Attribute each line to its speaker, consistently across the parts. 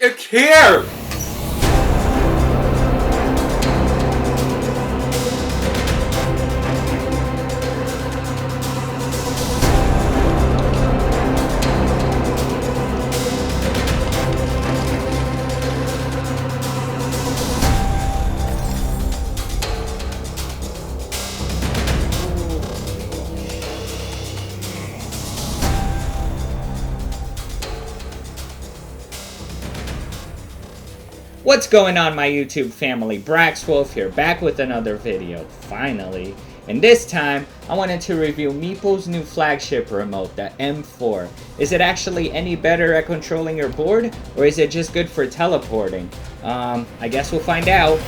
Speaker 1: It's here!
Speaker 2: What's going on, my YouTube family? Brax Wolfe here, back with another video, finally. And this time, I wanted to review Meepo's new flagship remote, the M4. Is it actually any better at controlling your board, or is it just good for teleporting? I guess we'll find out.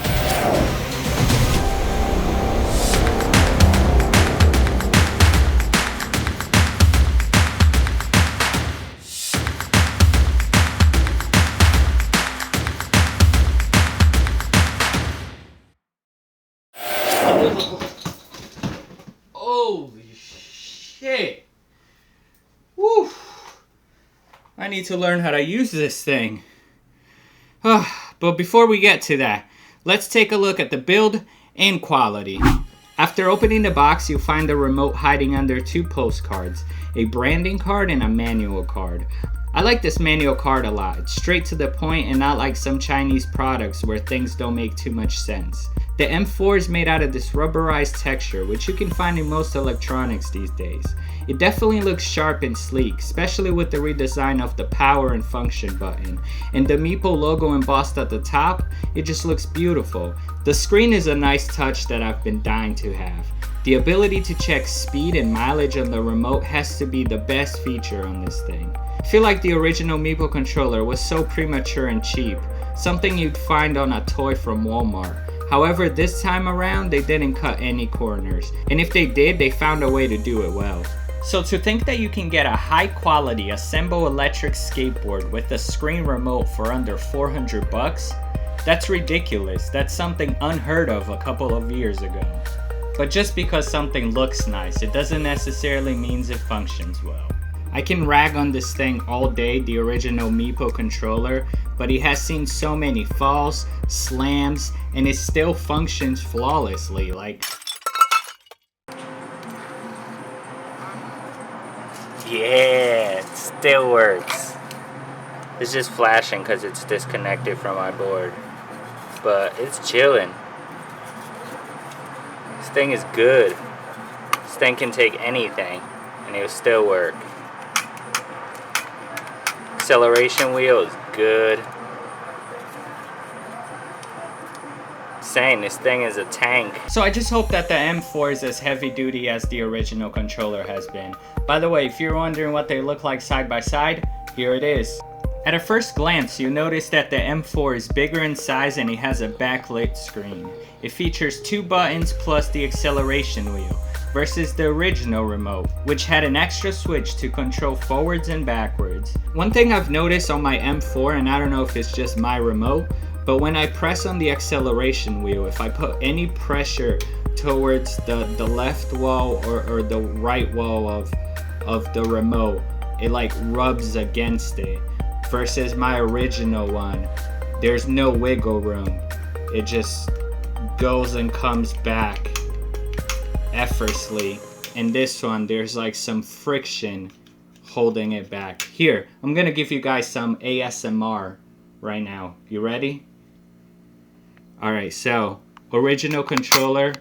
Speaker 2: Holy shit. Woo. I need to learn how to use this thing. But before we get to that, let's take a look at the build and quality. After opening the box, you'll find the remote hiding under two postcards, a branding card and a manual card. I like this manual card a lot. It's straight to the point and not like some Chinese products where things don't make too much sense. The M4 is made out of this rubberized texture, which you can find in most electronics these days. It definitely looks sharp and sleek, especially with the redesign of the power and function button. And the Meepo logo embossed at the top, it just looks beautiful. The screen is a nice touch that I've been dying to have. The ability to check speed and mileage on the remote has to be the best feature on this thing. I feel like the original Meepo controller was so premature and cheap, something you'd find on a toy from Walmart. However, this time around, they didn't cut any corners, and if they did, they found a way to do it well. So to think that you can get a high quality Assemble electric skateboard with a screen remote for under 400 bucks, that's ridiculous. That's something unheard of a couple of years ago. But just because something looks nice, it doesn't necessarily mean it functions well. I can rag on this thing all day, the original Meepo controller, but it has seen so many falls, slams, and it still functions flawlessly. Yeah, it still works. It's just flashing because it's disconnected from my board, but it's chilling. This thing is good. This thing can take anything and it'll still work. Acceleration wheel is good. Saying this thing is a tank. So I just hope that the M4 is as heavy duty as the original controller has been. By the way, if you're wondering what they look like side by side, here it is. At a first glance, you notice that the M4 is bigger in size and it has a backlit screen. It features two buttons plus the acceleration wheel, versus the original remote, which had an extra switch to control forwards and backwards. One thing I've noticed on my M4, and I don't know if it's just my remote, but when I press on the acceleration wheel, if I put any pressure towards the left wall or the right wall of the remote, it like rubs against it. Versus my original one, there's no wiggle room. It just goes and comes back effortlessly. In this one, there's like some friction holding it back. Here, I'm gonna give you guys some ASMR right now. You ready? Alright, so original controller.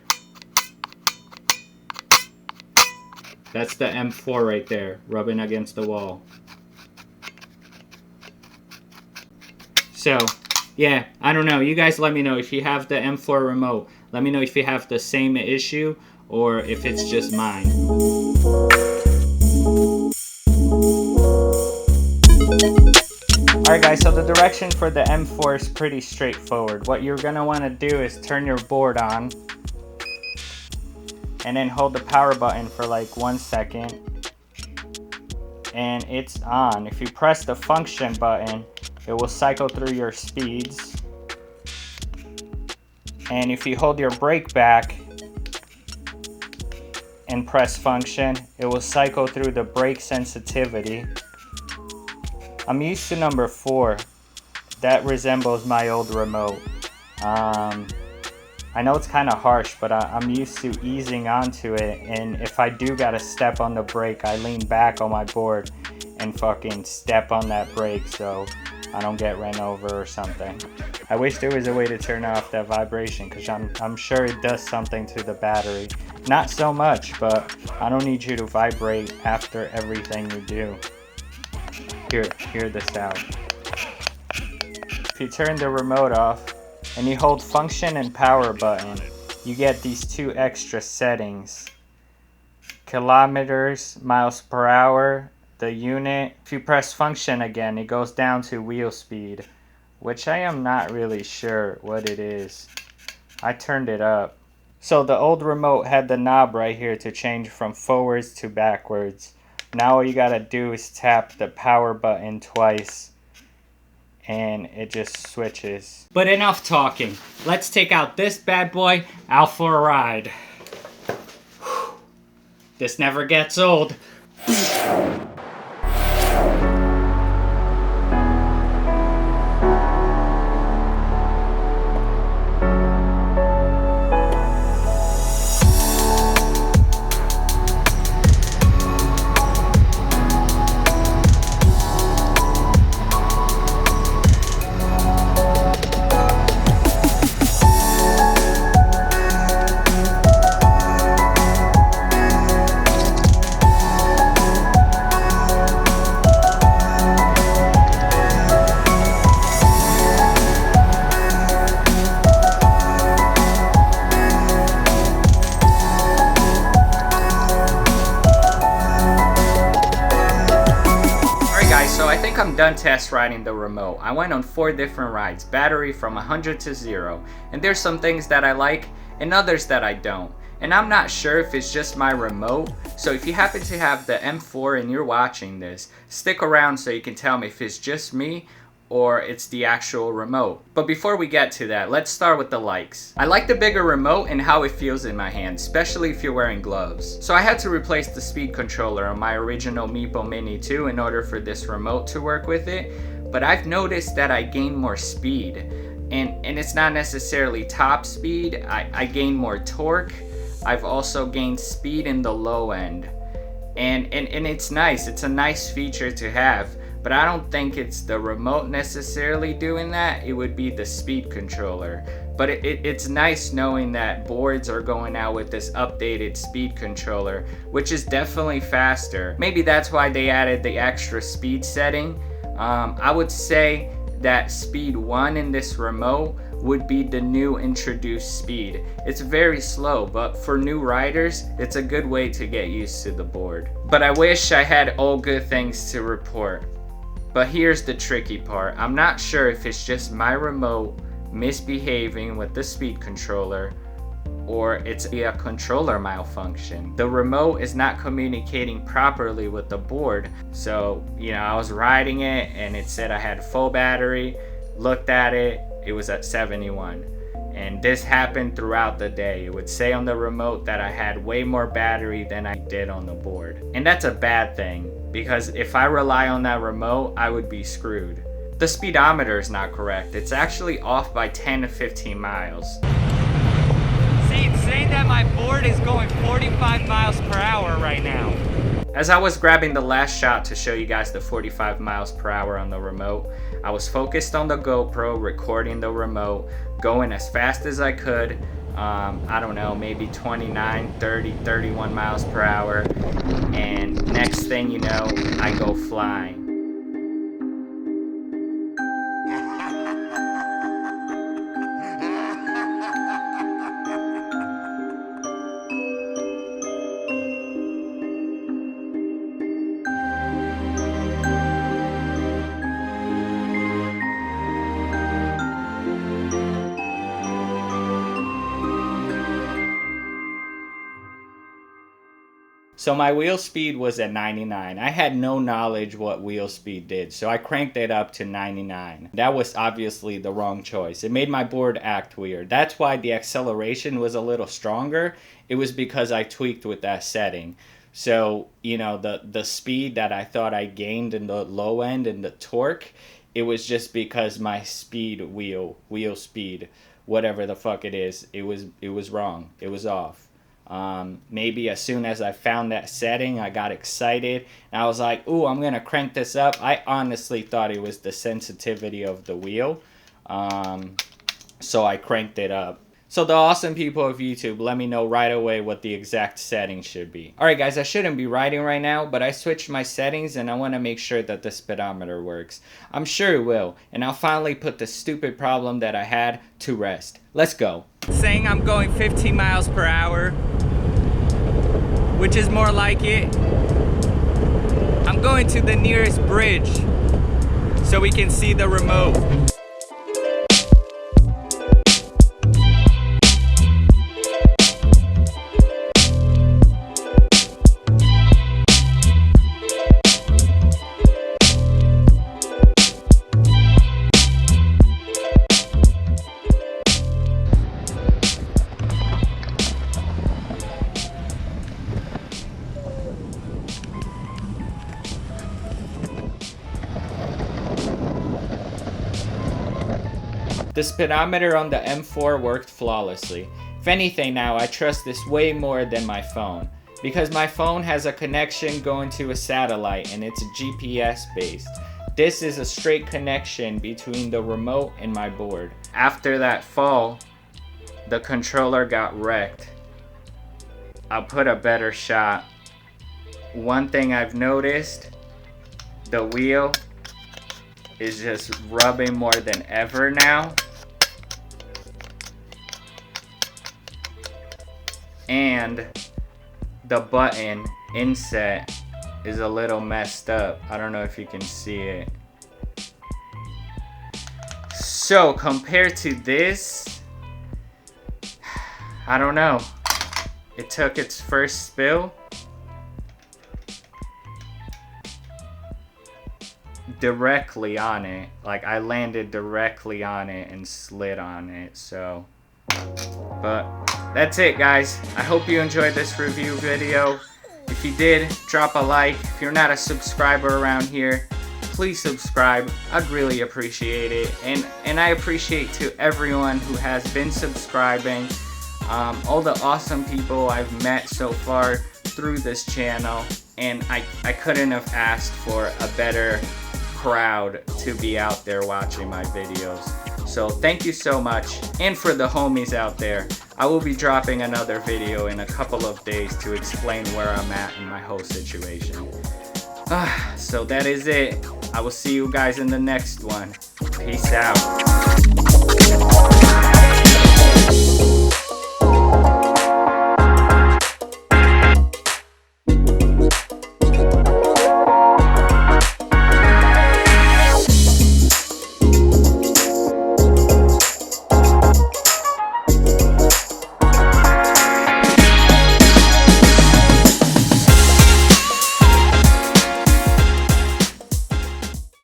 Speaker 2: That's the M4 right there, rubbing against the wall. So, yeah, I don't know. You guys let me know if you have the M4 remote. Let me know if you have the same issue or if it's just mine. Alright guys, so the direction for the M4 is pretty straightforward. What you're going to want to do is turn your board on and then hold the power button for like 1 second and it's on. If you press the function button, it will cycle through your speeds. And if you hold your brake back and press function, it will cycle through the brake sensitivity. I'm used to number 4. that resembles my old remote. I know it's kind of harsh, but I'm used to easing onto it, and if I do gotta step on the brake, I lean back on my board and fucking step on that brake so I don't get ran over or something. I wish there was a way to turn off that vibration, because I'm sure it does something to the battery. Not so much, but I don't need you to vibrate after everything you do. Hear this out. If you turn the remote off and you hold function and power button, you get these two extra settings. Kilometers, miles per hour, the unit. If you press function again, it goes down to wheel speed, which I am not really sure what it is. I turned it up. So the old remote had the knob right here to change from forwards to backwards. Now all you gotta do is tap the power button twice and it just switches. But enough talking. Let's take out this bad boy out for a ride. This never gets old. So I think I'm done test riding the remote. I went on 4 different rides, battery from 100 to 0, and there's some things that I like and others that I don't. And I'm not sure if it's just my remote, so if you happen to have the M4 and you're watching this, stick around so you can tell me if it's just me or it's the actual remote. But before we get to that, let's start with the likes. I like the bigger remote and how it feels in my hand, especially if you're wearing gloves. So I had to replace the speed controller on my original Meepo Mini 2 in order for this remote to work with it. But I've noticed that I gain more speed, and it's not necessarily top speed. I gain more torque. I've also gained speed in the low end. And it's nice. It's a nice feature to have. But I don't think it's the remote necessarily doing that. It would be the speed controller. But it's nice knowing that boards are going out with this updated speed controller, which is definitely faster. Maybe that's why they added the extra speed setting. I would say that speed 1 in this remote would be the new introduced speed. It's very slow, but for new riders, it's a good way to get used to the board. But I wish I had all good things to report. But here's the tricky part. I'm not sure if it's just my remote misbehaving with the speed controller or it's a controller malfunction. The remote is not communicating properly with the board. So, I was riding it and it said I had full battery, looked at it, it was at 71. And this happened throughout the day. It would say on the remote that I had way more battery than I did on the board. And that's a bad thing, because if I rely on that remote, I would be screwed. The speedometer is not correct. It's actually off by 10 to 15 miles.
Speaker 1: See, it's saying that my board is going 45 miles per hour right now.
Speaker 2: As I was grabbing the last shot to show you guys the 45 miles per hour on the remote, I was focused on the GoPro, recording the remote, going as fast as I could. I don't know, maybe 29, 30, 31 miles per hour. And next thing you know, I go flying. So my wheel speed was at 99. I had no knowledge what wheel speed did, so I cranked it up to 99. That was obviously the wrong choice. It made my board act weird. That's why the acceleration was a little stronger. It was because I tweaked with that setting. So, the speed that I thought I gained in the low end and the torque, it was just because my wheel speed, whatever the fuck it is, it was wrong. It was off. Maybe as soon as I found that setting, I got excited and I was like, ooh, I'm gonna crank this up. I honestly thought it was the sensitivity of the wheel. So I cranked it up. So the awesome people of YouTube, let me know right away what the exact settings should be. Alright guys, I shouldn't be riding right now, but I switched my settings and I want to make sure that the speedometer works. I'm sure it will, and I'll finally put the stupid problem that I had to rest. Let's go.
Speaker 1: Saying I'm going 15 miles per hour, which is more like it. I'm going to the nearest bridge so we can see the remote.
Speaker 2: The speedometer on the M4 worked flawlessly. If anything now, I trust this way more than my phone, because my phone has a connection going to a satellite and it's GPS based. This is a straight connection between the remote and my board. After that fall, the controller got wrecked. I'll put a better shot. One thing I've noticed, the wheel is just rubbing more than ever now. And the button inset is a little messed up. I don't know if you can see it. So compared to this, I don't know. It took its first spill. Directly on it. Like I landed directly on it and slid on it. So, but that's it guys. I hope you enjoyed this review video. If you did, drop a like. If you're not a subscriber around here, please subscribe. I'd really appreciate it. And I appreciate to everyone who has been subscribing. All the awesome people I've met so far through this channel. And I couldn't have asked for a better crowd to be out there watching my videos. So thank you so much. And for the homies out there, I will be dropping another video in a couple of days to explain where I'm at in my whole situation. So that is it. I will see you guys in the next one. Peace out.